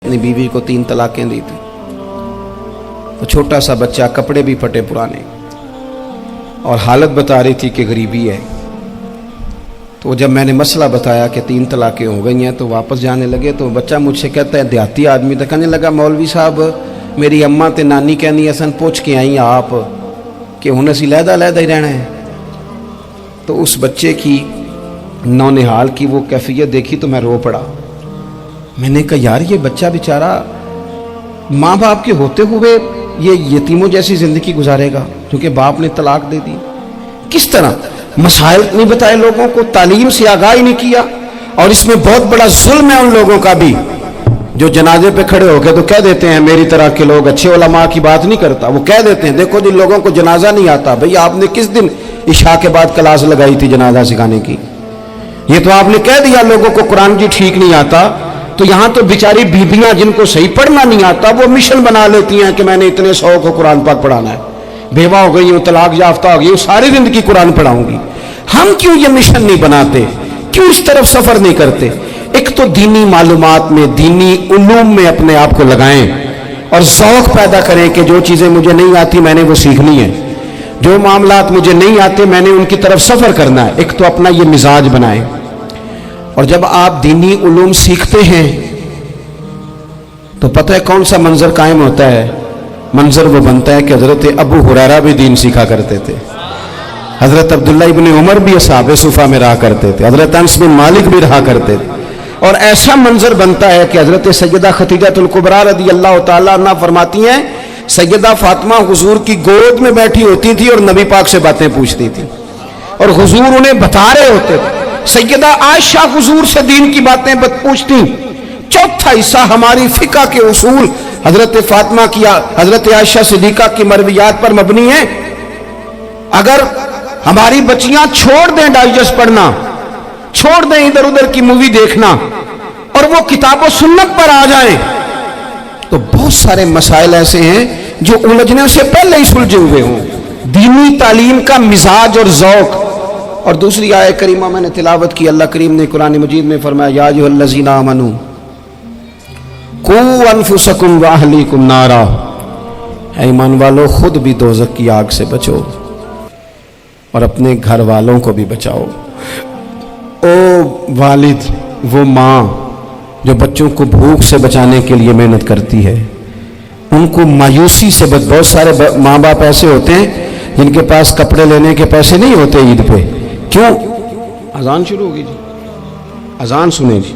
अपनी बीवी को 3 तलाकें दी थी। तो छोटा सा बच्चा, कपड़े भी फटे पुराने, और हालत बता रही थी कि गरीबी है। तो जब मैंने मसला बताया कि 3 तलाकें हो गई हैं तो वापस जाने लगे, तो बच्चा मुझसे कहता है, देहाती आदमी तो कहने लगा, मौलवी साहब मेरी अम्मा ते नानी कहनी असन पुछ के आई आप कि हुण असीं लहदा लहदा ही रहना है। तो उस बच्चे की नौनिहाल की वो कैफियत देखी तो मैं रो पड़ा। मैंने कहा यार ये बच्चा बेचारा माँ बाप के होते हुए ये यतीमों जैसी ज़िंदगी गुजारेगा क्योंकि बाप ने तलाक दे दी। किस तरह मसाइल नहीं बताए लोगों को, तालीम से आगाही नहीं किया। और इसमें बहुत बड़ा जुल्म है उन लोगों का भी जो जनाजे पे खड़े होकर तो कह देते हैं मेरी तरह के लोग, अच्छे उलमा की बात नहीं करता, वो कह देते हैं देखो जिन लोगों को जनाजा नहीं आता, भाई आपने किस दिन इशा के बाद क्लास लगाई थी जनाजा सिखाने की? ये तो आपने कह दिया लोगों को कुरान जी ठीक नहीं आता। तो यहाँ तो बेचारी बीबियां जिनको सही पढ़ना नहीं आता वो मिशन बना लेती हैं कि मैंने इतने 100 को कुरान पाक पढ़ाना है, बेवा हो गई हूँ, तलाक याफ्ता हो गई हूँ, सारी जिंदगी कुरान पढ़ाऊंगी। हम क्यों ये मिशन नहीं बनाते, क्यों इस तरफ सफर नहीं करते? एक तो दीनी मालूमात में, दीनी उलूम में अपने आप को लगाएं और ज़ौक़ पैदा करें कि जो चीज़ें मुझे नहीं आती मैंने वो सीखनी है, जो मामलात मुझे नहीं आते मैंने उनकी तरफ सफर करना है। एक तो अपना ये मिजाज बनाएं। और जब आप दीनी उलूम सीखते हैं तो पता है कौन सा मंजर कायम होता है? मंजर वो बनता है कि हजरत अबू हुरैरा भी दीन सीखा करते थे, हजरत अब्दुल्ला इब्न उमर भी असहाबे सुफा में रहा करते थे, हजरत अनस बिन मालिक भी रहा करते थे। और ऐसा मंजर बनता है कि हजरत सैयदा खदीजतुल कुबरा रज़ी अल्लाह तआला अन्हा फरमाती हैं, सैयदा फातिमा हुजूर की गोद में बैठी होती थी और नबी पाक से बातें पूछती थी और हुजूर उन्हें बता रहे होते थे। सैयदा आयशा हुजूर से दीन की बातें पूछती। चौथा हिस्सा हमारी फिका के उसूल हजरत फातिमा की, हजरत आयशा सिद्दीका की मरवियात पर मबनी है। अगर हमारी बच्चियां छोड़ दें डाइजेस्ट पढ़ना, छोड़ दें इधर उधर की मूवी देखना और वो किताबों सुन्नत पर आ जाएं, तो बहुत सारे मसाइल ऐसे हैं जो उलझने से पहले ही सुलझे हुए हों। दीनी तालीम का मिजाज और ज़ौक़। और दूसरी आयत करीमा मैंने तिलावत की, अल्लाह करीम ने कुरान मजीद में फरमाया, या अय्युहल्लज़ीना आमनू कू अनफुसकुम व अहलीकुम नारा, ऐ ईमान वालों खुद भी दोज़ख की आग से बचो और अपने घर वालों को भी बचाओ। ओ वालिद, वो माँ जो बच्चों को भूख से बचाने के लिए मेहनत करती है, उनको मायूसी से बहुत सारे माँ बाप ऐसे होते हैं जिनके पास कपड़े लेने के पैसे नहीं होते ईद पे। क्यों? अजान शुरू होगी जी, अजान सुने जी।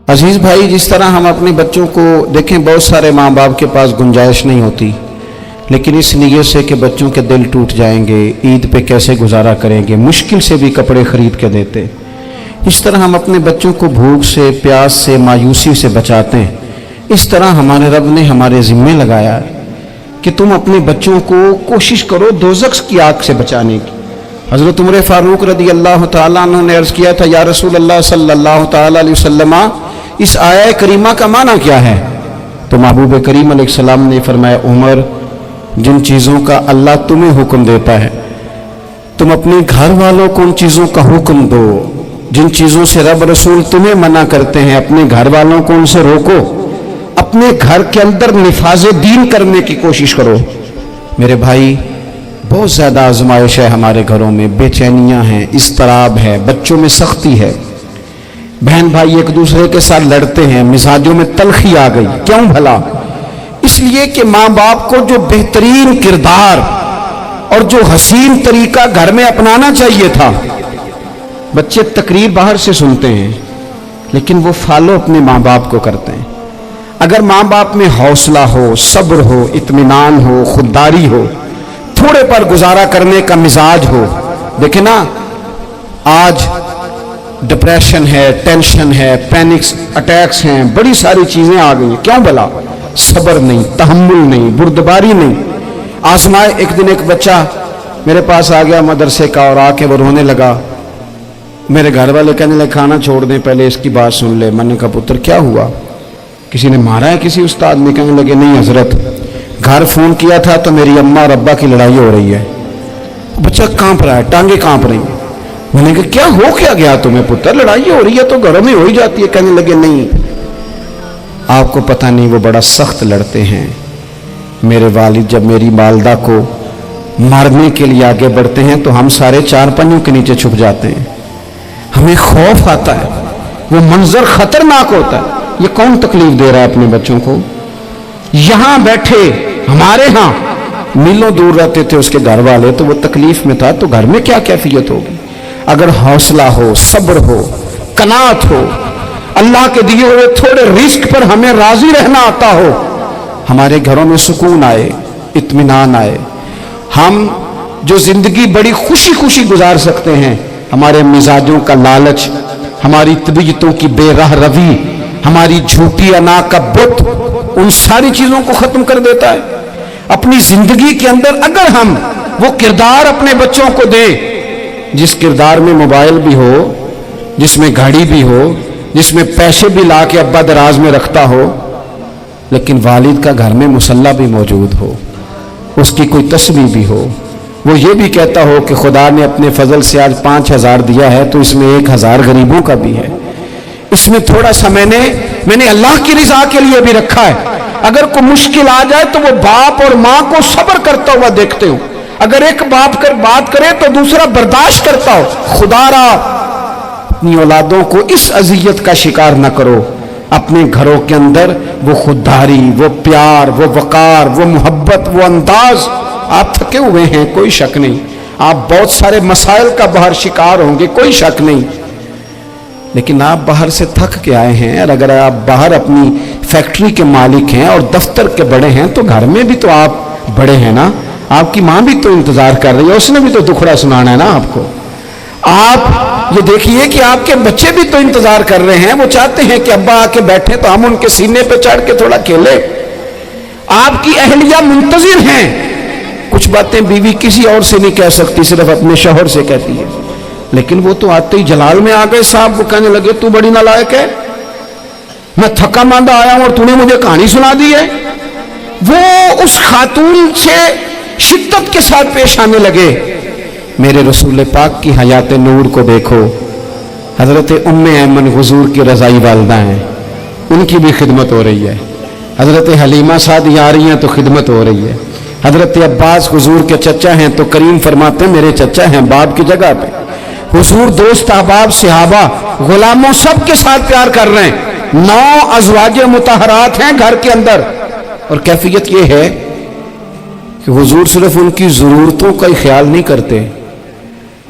अजीज भाई, जिस तरह हम अपने बच्चों को देखें, बहुत सारे माँ बाप के पास गुंजाइश नहीं होती, लेकिन इस नीयत से कि बच्चों के दिल टूट जाएंगे, ईद पे कैसे गुजारा करेंगे, मुश्किल से भी कपड़े खरीद के देते। इस तरह हम अपने बच्चों को भूख से, प्यास से, मायूसी से बचाते हैं। इस तरह हमारे रब ने हमारे ज़िम्मे लगाया है कि तुम अपने बच्चों को कोशिश करो दोज़ख की आग से बचाने की। हज़रत उमर फ़ारूक रज़ी अल्लाह तआला अन्हु ने अर्ज़ किया था, या रसूल अल्लाह सल्लल्लाहु तआला अलैहि वसल्लम, इस आया करीमा का माना क्या है? तो महबूब करीम अलैहिस्सलाम ने फरमाया, उमर, जिन चीज़ों का अल्लाह तुम्हें हुक्म देता है तुम अपने घर वालों को उन चीज़ों का हुक्म दो, जिन चीज़ों से रब रसूल तुम्हें मना करते हैं अपने घर वालों को उनसे रोको, अपने घर के अंदर निफाज़े दीन करने की कोशिश करो। मेरे भाई, बहुत ज़्यादा आजमाइश है हमारे घरों में, बेचैनियाँ हैं, इस्तराब है, बच्चों में सख्ती है, बहन भाई एक दूसरे के साथ लड़ते हैं, मिजाजों में तलखी आ गई। क्यों भला? इसलिए कि माँ बाप को जो बेहतरीन किरदार और जो हसीन तरीका घर में अपनाना चाहिए था, बच्चे तकरीर बाहर से सुनते हैं लेकिन वो फॉलो अपने माँ बाप को करते हैं। अगर माँ बाप में हौसला हो, सब्र हो, इत्मीनान हो, खुददारी हो, थोड़े पर गुजारा करने का मिजाज हो। देखे ना, आज डिप्रेशन है, टेंशन है, पैनिक्स अटैक्स हैं, बड़ी सारी चीज़ें आ गई। क्यों भला? सब्र नहीं, तहम्मुल नहीं, बुर्दबारी नहीं। आजमाए, एक दिन एक बच्चा मेरे पास आ गया मदरसे का और आके वो रोने लगा। मेरे घर वाले कहने लगे खाना छोड़ दें, पहले इसकी बात सुन ले। मैंने कहा पुत्र क्या हुआ, किसी ने मारा है किसी उस्ताद ने? कहने लगे नहीं हजरत, घर फ़ोन किया था तो मेरी अम्मा और अब्बा की लड़ाई हो रही है। बच्चा कांप रहा है, टांगे कांप रही हैं। मैंने कहा क्या हो क्या गया तुम्हें पुत्र, लड़ाई हो रही है तो घरों में हो ही जाती है। कहने लगे नहीं, आपको पता नहीं वो बड़ा सख्त लड़ते हैं। मेरे वालिद जब मेरी वालदा को मारने के लिए आगे बढ़ते हैं तो हम सारे चार पहियों के नीचे छुप जाते हैं, हमें खौफ आता है, वो मंजर खतरनाक होता है। ये कौन तकलीफ दे रहा है अपने बच्चों को? यहां बैठे हमारे यहां मीलों दूर रहते थे उसके घर वाले, तो वो तकलीफ में था, तो घर में क्या कैफियत होगी? अगर हौसला हो, सब्र हो, कनात हो, अल्लाह के दिए हुए थोड़े रिस्क पर हमें राजी रहना आता हो, हमारे घरों में सुकून आए, इत्मीनान आए, हम जो जिंदगी बड़ी खुशी खुशी गुजार सकते हैं। हमारे मिजाजों का लालच, हमारी तबीयतों की बेराह रवी, हमारी झूठी अना का बुत, उन सारी चीजों को खत्म कर देता है। अपनी जिंदगी के अंदर अगर हम वो किरदार अपने बच्चों को दें, जिस किरदार में मोबाइल भी हो, जिसमें घड़ी भी हो, जिसमें पैसे भी ला के अब्बा दराज में रखता हो, लेकिन वालिद का घर में मुसल्ला भी मौजूद हो, उसकी कोई तस्वीर भी हो, वो ये भी कहता हो कि खुदा ने अपने फजल से आज 5,000 दिया है तो इसमें 1,000 गरीबों का भी है, इसमें थोड़ा सा मैंने अल्लाह की रिजा के लिए भी रखा है। अगर कोई मुश्किल आ जाए तो वो बाप और माँ को सब्र करता हुआ देखते हो, अगर एक बाप कर बात करे तो दूसरा बर्दाश्त करता हो। खुदारा अपनी औलादों को इस अजियत का शिकार न करो। अपने घरों के अंदर वो खुददारी, वो प्यार, वो वकार, वो मोहब्बत, वो अंदाज। आप थके हुए हैं, कोई शक नहीं, आप बहुत सारे मसाइल का बाहर शिकार होंगे, कोई शक नहीं, लेकिन आप बाहर से थक के आए हैं। और अगर आप बाहर अपनी फैक्ट्री के मालिक हैं और दफ्तर के बड़े हैं तो घर में भी तो आप बड़े हैं ना, आपकी माँ भी तो इंतजार कर रही है, उसने भी तो दुखड़ा सुनाना है ना आपको। आप ये देखिए कि आपके बच्चे भी तो इंतजार कर रहे हैं, वो चाहते हैं कि अब्बा आके बैठे तो हम उनके सीने पे चढ़ के थोड़ा खेले। आपकी अहलिया मुंतजिर हैं, कुछ बातें बीवी किसी और से नहीं कह सकती, सिर्फ अपने शौहर से कहती है, लेकिन वो तो आते ही जलाल में आ गए साहब। वो कहने लगे तू बड़ी नालायक है, मैं थका मांदा आया हूं और तूने मुझे कहानी सुना दी है। वो उस खातून से शिद्दत के साथ पेश आने लगे। मेरे रसूल पाक की हयात नूर को देखो, हजरत उम्मे ऐमन हुजूर की रज़ाई वालदा हैं, उनकी भी खिदमत हो रही है। हजरत हलीमा सादी आ रही हैं तो खिदमत हो रही है। हजरत अब्बास हुजूर के चचा हैं तो करीम फरमाते मेरे चचा हैं बाप की जगह पे। हुजूर दोस्त अहबाब सहाबा गुलामों सब के साथ प्यार कर रहे हैं। 9 अज़वाजे मुतहरात हैं घर के अंदर, और कैफियत ये है कि हुजूर सिर्फ उनकी ज़रूरतों का ही ख्याल नहीं करते,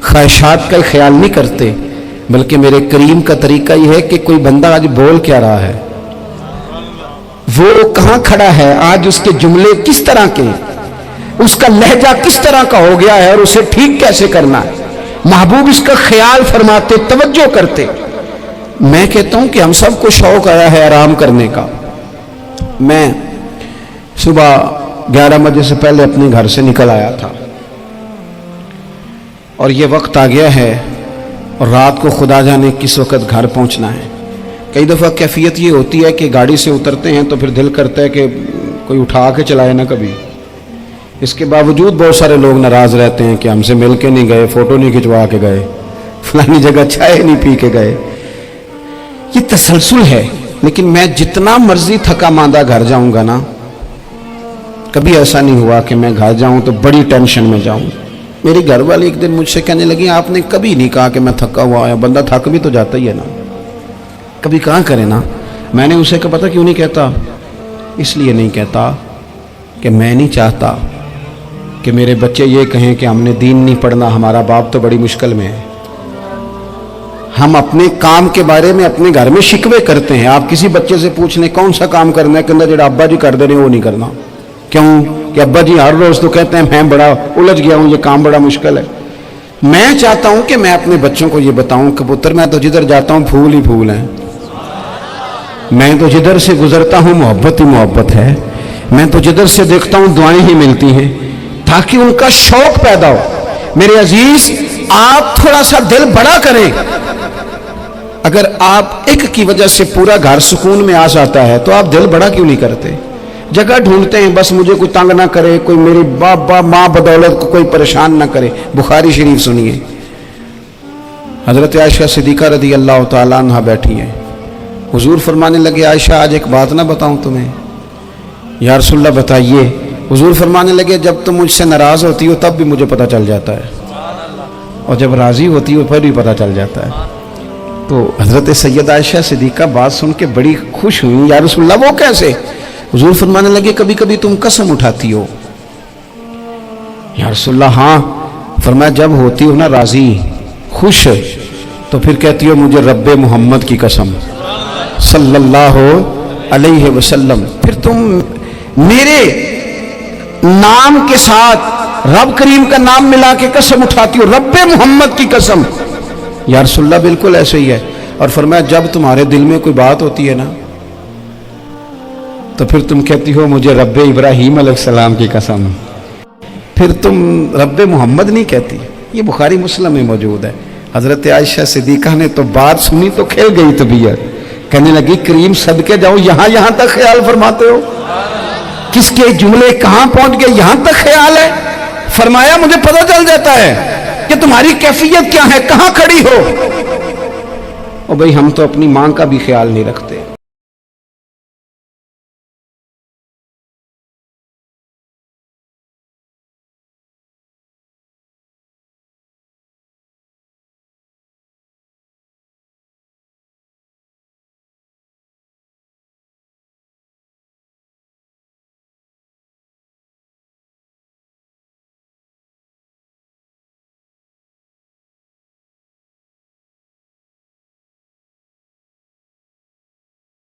ख्वाहिशात का ही ख्याल नहीं करते, बल्कि मेरे करीम का तरीका यह है कि कोई बंदा आज बोल क्या रहा है, वो कहाँ खड़ा है आज, उसके जुमले किस तरह के, उसका लहजा किस तरह का हो गया है और उसे ठीक कैसे करना है, महबूब इसका ख्याल फरमाते, तवज्जो करते। मैं कहता हूं कि हम सबको शौक आया है आराम करने का। मैं सुबह 11 बजे से पहले अपने घर से निकल आया था और ये वक्त आ गया है और रात को खुदा जाने किस वक्त घर पहुंचना है। कई दफ़ा कैफियत ये होती है कि गाड़ी से उतरते हैं तो फिर दिल करता है कि कोई उठा के चलाए ना कभी। इसके बावजूद बहुत सारे लोग नाराज़ रहते हैं कि हमसे मिल के नहीं गए, फ़ोटो नहीं खिंचवा के गए, फलानी जगह चाय नहीं पी के गए। ये तसलसल है। लेकिन मैं जितना मर्जी थका मांदा घर जाऊंगा ना, कभी ऐसा नहीं हुआ कि मैं घर जाऊं तो बड़ी टेंशन में जाऊं। मेरी घर वाली एक दिन मुझसे कहने लगी आपने कभी नहीं कहा कि मैं थका हुआ है, बंदा थक भी तो जाता ही है ना, कभी कहाँ करे ना। मैंने उसे कहा पता क्यों नहीं कहता, इसलिए नहीं कहता कि मैं नहीं चाहता कि मेरे बच्चे ये कहें कि हमने दीन नहीं पढ़ना, हमारा बाप तो बड़ी मुश्किल में है। हम अपने काम के बारे में अपने घर में शिकवे करते हैं। आप किसी बच्चे से पूछ लें कौन सा काम करना है, कहना जो अब्बा जी कर दे रहे वो नहीं करना। क्यों कि अब्बा जी हर रोज तो कहते हैं मैं बड़ा उलझ गया हूं, ये काम बड़ा मुश्किल है। मैं चाहता हूं कि मैं अपने बच्चों को ये बताऊं कि पुत्र मैं तो जिधर जाता हूं फूल ही फूल हैं, मैं तो जिधर से गुजरता हूं मोहब्बत ही मोहब्बत है, मैं तो जिधर से देखता हूं दुआएं ही मिलती हैं, ताकि उनका शौक पैदा हो। मेरे अजीज आप थोड़ा सा दिल बड़ा करें। अगर आप एक की वजह से पूरा घर सुकून में आ जाता है तो आप दिल बड़ा क्यों नहीं करते? जगह ढूंढते हैं बस मुझे कोई तंग ना करे, कोई मेरी बाप माँ बदौलत को कोई परेशान ना करे। बुखारी शरीफ सुनिए, حضرت عائشہ صدیقہ رضی اللہ تعالیٰ عنہ بیٹھی ہیں. حضور فرمانے لگے عائشہ آج ایک بات نہ بتاؤں تمہیں؟ یا رسول اللہ بتائیے. حضور فرمانے لگے جب تم مجھ سے ناراض ہوتی ہو تب بھی مجھے پتہ چل جاتا ہے، اور جب راضی ہوتی ہو پھر بھی پتہ چل جاتا ہے. تو حضرت سید عائشہ صدیقہ بات سن کے بڑی خوش ہوئی. یا رسول اللہ وہ کیسے؟ حضور فرمانے لگے کبھی کبھی تم قسم اٹھاتی ہو. یا رسول اللہ ہاں. فرمایا جب ہوتی ہو نا راضی خوش تو پھر کہتی ہو مجھے رب محمد کی قسم صلی اللہ علیہ وسلم. پھر تم میرے نام کے ساتھ رب کریم کا نام ملا کے قسم اٹھاتی ہو رب محمد کی قسم. یا رسول اللہ بالکل ایسے ہی ہے. اور فرمایا جب تمہارے دل میں کوئی بات ہوتی ہے نا تو پھر تم کہتی ہو مجھے رب ابراہیم علیہ السلام کی قسم. پھر تم رب محمد نہیں کہتی. یہ بخاری مسلم میں موجود ہے. حضرت عائشہ صدیقہ نے تو بات سنی تو کھل گئی طبیعت. کہنے لگی کریم صدقے جاؤ یہاں تک خیال فرماتے ہو؟ کس کے جملے کہاں پہنچ گئے یہاں تک خیال ہے؟ فرمایا مجھے پتہ چل جاتا ہے کہ تمہاری کیفیت کیا ہے، کہاں کھڑی ہو. اور بھئی ہم تو اپنی ماں کا بھی خیال نہیں رکھتے.